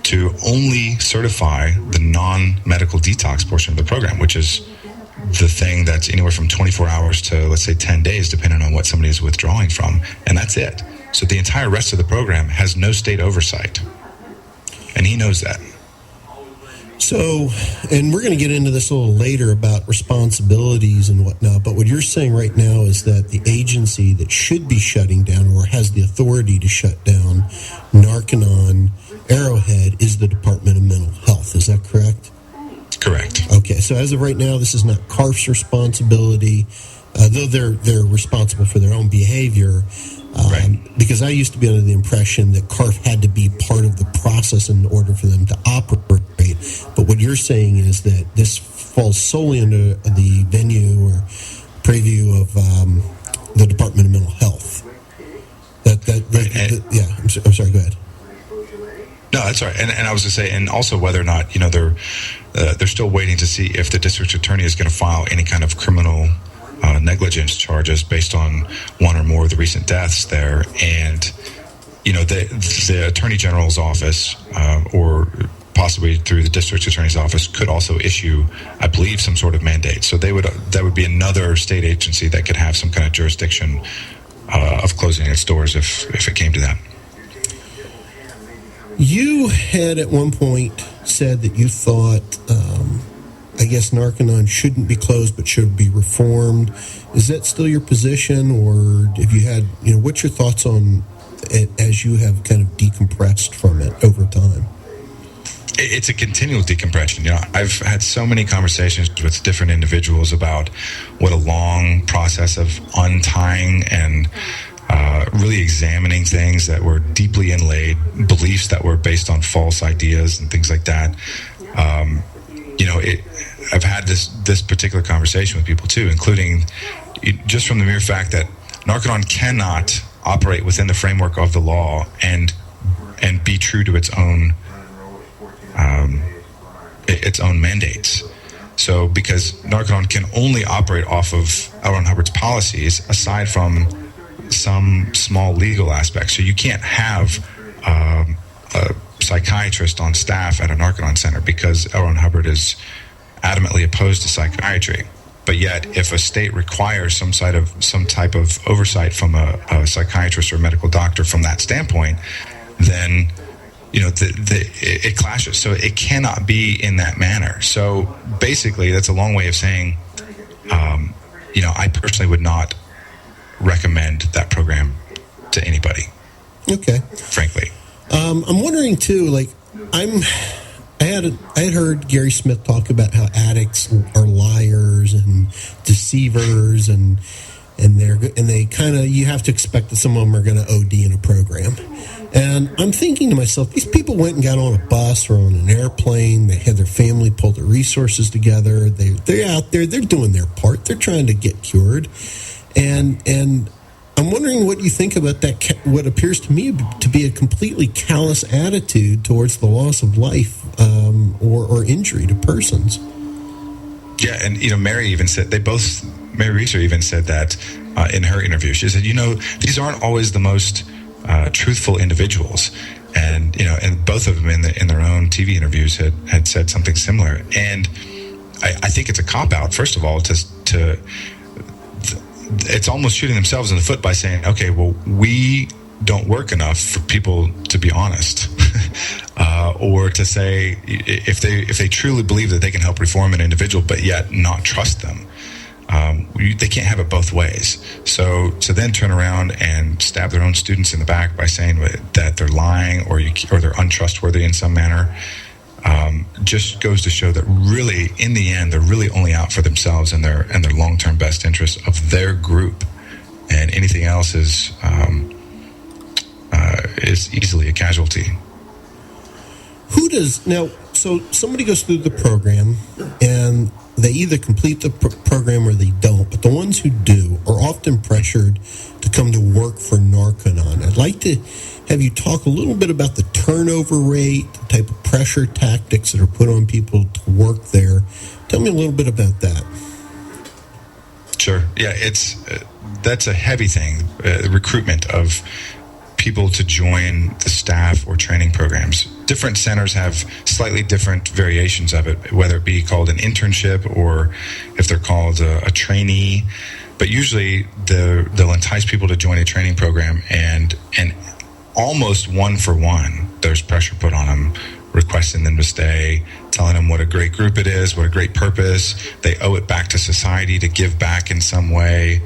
to only certify the non-medical detox portion of the program, which is the thing that's anywhere from 24 hours to, let's say, 10 days, depending on what somebody is withdrawing from, and that's it. So the entire rest of the program has no state oversight, and he knows that. So, and we're going to get into this a little later about responsibilities and whatnot, but what you're saying right now is that the agency that should be shutting down or has the authority to shut down Narconon Arrowhead is the Department of Mental Health. Is that correct? Correct. Okay, so as of right now, this is not CARF's responsibility, though they're responsible for their own behavior. Right. Because I used to be under the impression that CARF had to be part of the process in order for them to operate. But what you're saying is that this falls solely under the venue or preview of the Department of Mental Health. I'm sorry. Go ahead. No, that's all right. And I was going to say, and also whether or not they're still waiting to see if the district attorney is going to file any kind of criminal negligence charges based on one or more of the recent deaths there. And the attorney general's office or possibly through the district attorney's office could also issue, I believe, some sort of mandate. So that would be another state agency that could have some kind of jurisdiction of closing its doors if it came to that. You had at one point said that you thought, I guess Narconon shouldn't be closed but should be reformed. Is that still your position, or have you had, what's your thoughts on it as you have kind of decompressed from it over time? It's a continual decompression. I've had so many conversations with different individuals about what a long process of untying and really examining things that were deeply inlaid, beliefs that were based on false ideas and things like that. I've had this particular conversation with people too, including just from the mere fact that Narconon cannot operate within the framework of the law and be true to its own mandates. So because Narconon can only operate off of L. Ron Hubbard's policies, aside from some small legal aspects. So you can't have a psychiatrist on staff at a Narconon center because L. Ron Hubbard is adamantly opposed to psychiatry. But yet, if a state requires some type of oversight from a psychiatrist or medical doctor from that standpoint, then it clashes. So it cannot be in that manner. So basically, that's a long way of saying, I personally would not recommend that program to anybody. Okay. Frankly. I'm wondering too, I had heard Gary Smith talk about how addicts are liars and deceivers and they kind of, you have to expect that some of them are going to OD in a program. And I'm thinking to myself, these people went and got on a bus or on an airplane. They had their family pull their resources together. They're out there. They're doing their part. They're trying to get cured. And I'm wondering what you think about that, what appears to me to be a completely callous attitude towards the loss of life or injury to persons. Yeah, and Mary Reeser even said that in her interview. She said, these aren't always the most truthful individuals, and both of them in their own TV interviews had said something similar. And I think it's a cop-out, first of all, to it's almost shooting themselves in the foot by saying, okay, well, we don't work enough for people to be honest. Or to say, if they truly believe that they can help reform an individual but yet not trust them, they can't have it both ways. So to then turn around and stab their own students in the back by saying that they're lying or they're untrustworthy in some manner, just goes to show that really, in the end, they're really only out for themselves and their long-term best interests of their group, and anything else is easily a casualty. Who does now? So somebody goes through the program and they either complete the program or they don't. But the ones who do are often pressured to come to work for Narconon. I'd like to have you talk a little bit about the turnover rate, the type of pressure tactics that are put on people to work there. Tell me a little bit about that. Sure. Yeah, that's a heavy thing. Recruitment of people to join the staff or training programs. Different centers have slightly different variations of it, whether it be called an internship or if they're called a trainee. But usually they'll entice people to join a training program, and almost one for one, there's pressure put on them, requesting them to stay, telling them what a great group it is, what a great purpose. They owe it back to society to give back in some way.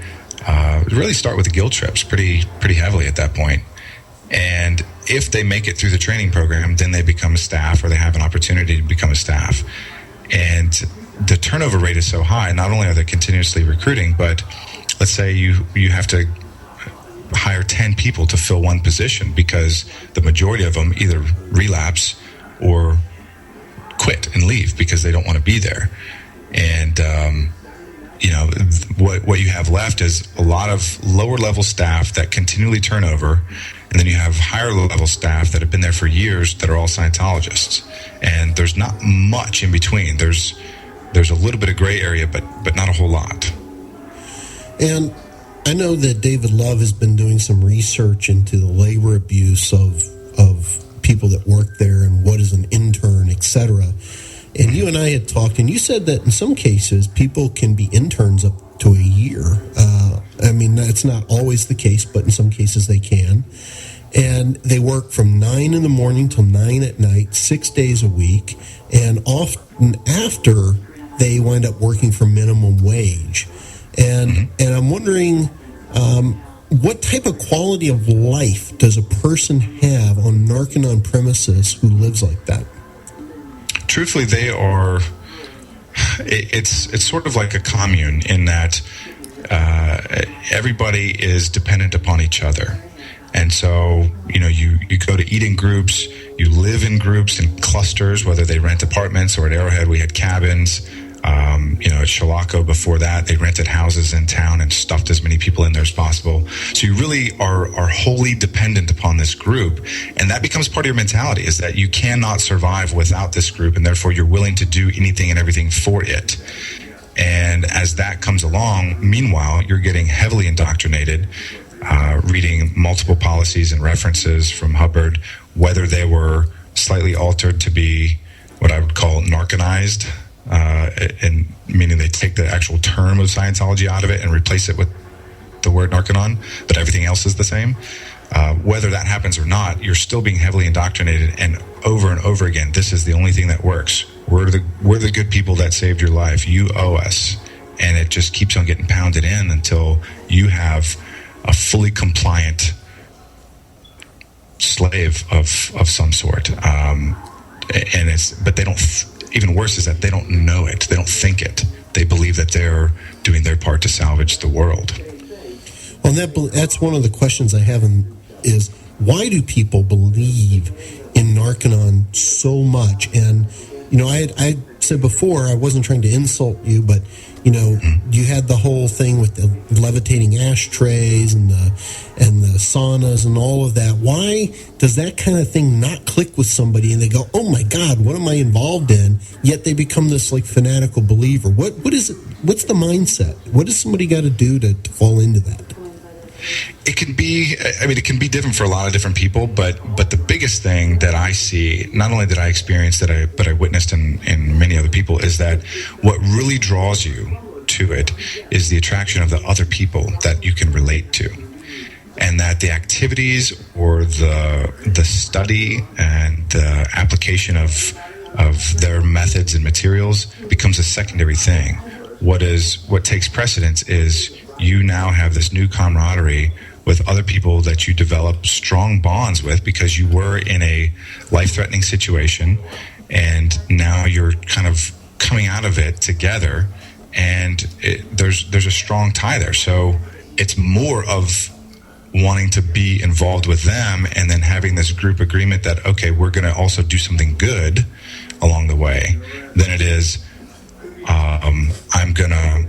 Really start with the guilt trips pretty heavily at that point. And if they make it through the training program, then they become a staff, or they have an opportunity to become a staff. And the turnover rate is so high. Not only are they continuously recruiting, but let's say you have to hire 10 people to fill one position because the majority of them either relapse or quit and leave because they don't want to be there. And what you have left is a lot of lower level staff that continually turn over, and then you have higher level staff that have been there for years that are all Scientologists. And there's not much in between. There's a little bit of gray area, but not a whole lot. And I know that David Love has been doing some research into the labor abuse of people that work there and what is an intern, etc. And you and I had talked, and you said that in some cases people can be interns up to a year. That's not always the case, but in some cases they can. And they work from 9 in the morning till 9 at night, 6 days a week. And often after, they wind up working for minimum wage. And I'm wondering, what type of quality of life does a person have on Narconon premises who lives like that? Truthfully, they are. It's sort of like a commune in that everybody is dependent upon each other. And so, you go to eat in groups, you live in groups and clusters, whether they rent apartments, or at Arrowhead we had cabins. At Chilocco before that, they rented houses in town and stuffed as many people in there as possible. So you really are wholly dependent upon this group. And that becomes part of your mentality, is that you cannot survive without this group, and therefore you're willing to do anything and everything for it. And as that comes along, meanwhile, you're getting heavily indoctrinated, reading multiple policies and references from Hubbard, whether they were slightly altered to be what I would call narconized, and meaning they take the actual term of Scientology out of it and replace it with the word Narconon, but everything else is the same. Whether that happens or not, you're still being heavily indoctrinated, and over again, this is the only thing that works. We're the good people that saved your life. You owe us. And it just keeps on getting pounded in until you have a fully compliant slave of some sort. But they don't. Even worse is that they don't know it. They don't think it. They believe that they're doing their part to salvage the world. Well, that's one of the questions I have is why do people believe in Narconon so much? And, I said before, I wasn't trying to insult you, but, you had the whole thing with the levitating ashtrays and the saunas and all of that. Why does that kind of thing not click with somebody and they go, oh my God, what am I involved in? Yet they become this fanatical believer. What is it? What's the mindset? What does somebody got to do to fall into that? It can be different for a lot of different people, but the biggest thing that I see, not only that I experienced, but I witnessed in many other people, is that what really draws you to it is the attraction of the other people that you can relate to. And that the activities or the study and the application of their methods and materials becomes a secondary thing. What takes precedence is you now have this new camaraderie with other people that you develop strong bonds with because you were in a life-threatening situation, and now you're kind of coming out of it together, and there's a strong tie there. So it's more of wanting to be involved with them and then having this group agreement that, okay, we're going to also do something good along the way, than it is I'm going to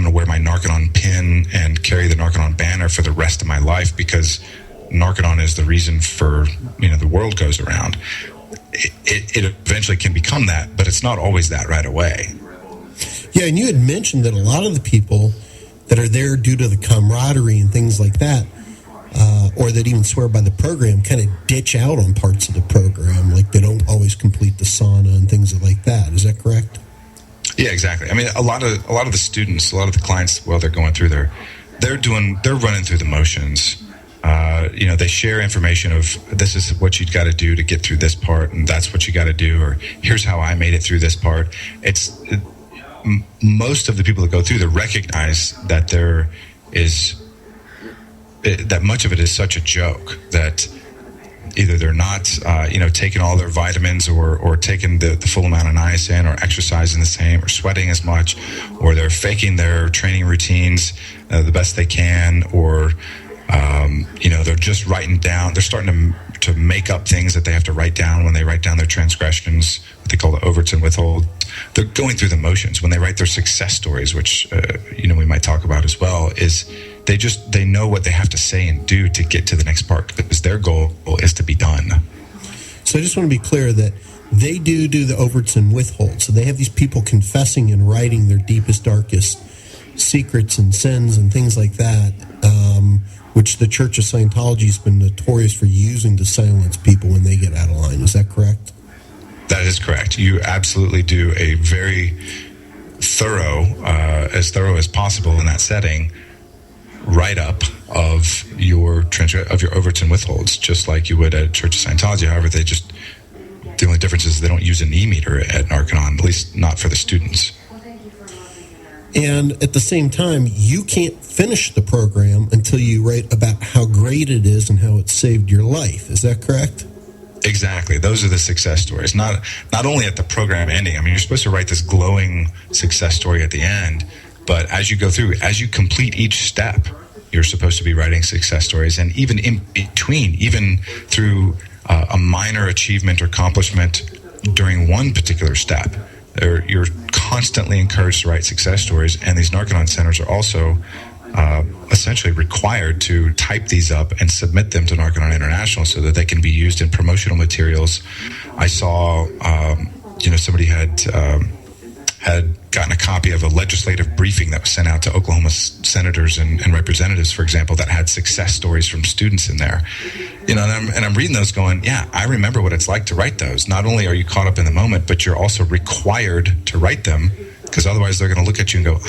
wear my Narconon pin and carry the Narconon banner for the rest of my life because Narconon is the reason for, the world goes around. It eventually can become that, but it's not always that right away. Yeah, and you had mentioned that a lot of the people that are there due to the camaraderie and things like that, or that even swear by the program kind of ditch out on parts of the program, like they don't always complete the sauna and things like that. Is that correct? Yeah, exactly. I mean, a lot of the students, a lot of the clients, while they're going through they're running through the motions. They share information of this is what you got to do to get through this part, and that's what you got to do, or here's how I made it through this part. Most of the people that go through, they recognize that that much of it is such a joke that either they're not, taking all their vitamins or taking the full amount of niacin or exercising the same or sweating as much, or they're faking their training routines the best they can, or, they're just writing down, they're starting to make up things that they have to write down when they write down their transgressions, what they call the overts and withhold. They're going through the motions. When they write their success stories, which, we might talk about as well, is they know what they have to say and do to get to the next part, because their goal is to be done. So I just want to be clear that they do the overts and withholds. So they have these people confessing and writing their deepest, darkest secrets and sins and things like that, which the Church of Scientology has been notorious for using to silence people when they get out of line. Is that correct? That is correct. You absolutely do a very thorough as possible in that setting, write-up of your overts and withholds, just like you would at Church of Scientology. However, the only difference is they don't use an e-meter at Narconon, at least not for the students. And at the same time, you can't finish the program until you write about how great it is and how it saved your life. Is that correct? Exactly. Those are the success stories. Not only at the program ending. I mean, you're supposed to write this glowing success story at the end, but as you go through, as you complete each step, you're supposed to be writing success stories. And even in between, even through a minor achievement or accomplishment during one particular step, you're constantly encouraged to write success stories. And these Narconon centers are also essentially required to type these up and submit them to Narconon International so that they can be used in promotional materials. I saw, somebody had gotten a copy of a legislative briefing that was sent out to Oklahoma senators and representatives, for example, that had success stories from students in there. And I'm reading those going, yeah, I remember what it's like to write those. Not only are you caught up in the moment, but you're also required to write them, because otherwise they're going to look at you and go,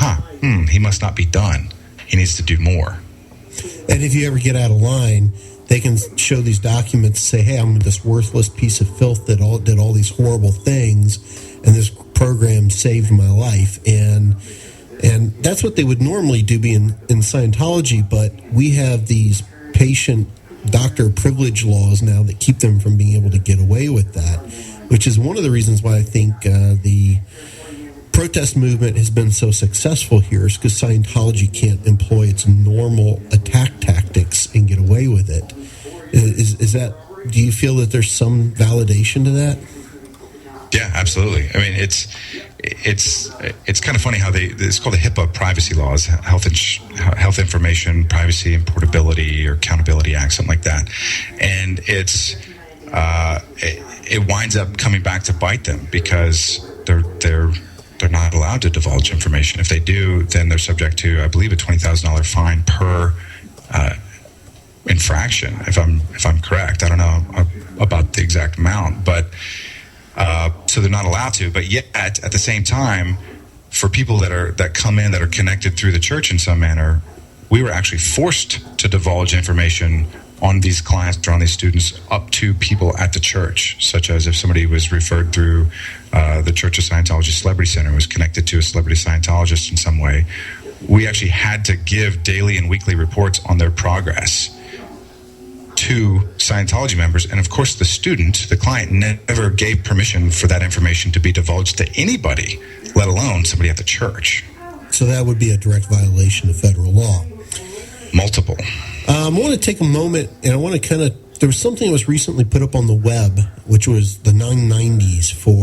he must not be done. He needs to do more. And if you ever get out of line, they can show these documents and say, hey, I'm this worthless piece of filth that did all these horrible things, and this program saved my life. And that's what they would normally do in Scientology, but we have these patient doctor privilege laws now that keep them from being able to get away with that, which is one of the reasons why I think the protest movement has been so successful here, is because Scientology can't employ its normal attack tactics and get away with it. Is that, do you feel that there's some validation to that? Yeah, absolutely. I mean, it's kind of funny how it's called the HIPAA privacy laws, health information privacy and portability or accountability act, something like that. And it winds up coming back to bite them, because they're not allowed to divulge information. If they do, then they're subject to, I believe, a $20,000 fine per infraction. If I'm correct, I don't know about the exact amount, but so they're not allowed to. But yet, at the same time, for people that come in that are connected through the church in some manner, we were actually forced to divulge information on these clients or on these students up to people at the church, such as if somebody was referred through the Church of Scientology Celebrity Center, was connected to a celebrity Scientologist in some way. We actually had to give daily and weekly reports on their progress to Scientology members. And of course, the client, never gave permission for that information to be divulged to anybody, let alone somebody at the church. So that would be a direct violation of federal law. Multiple. I want to take a moment, and I want to there was something that was recently put up on the web, which was the 990s for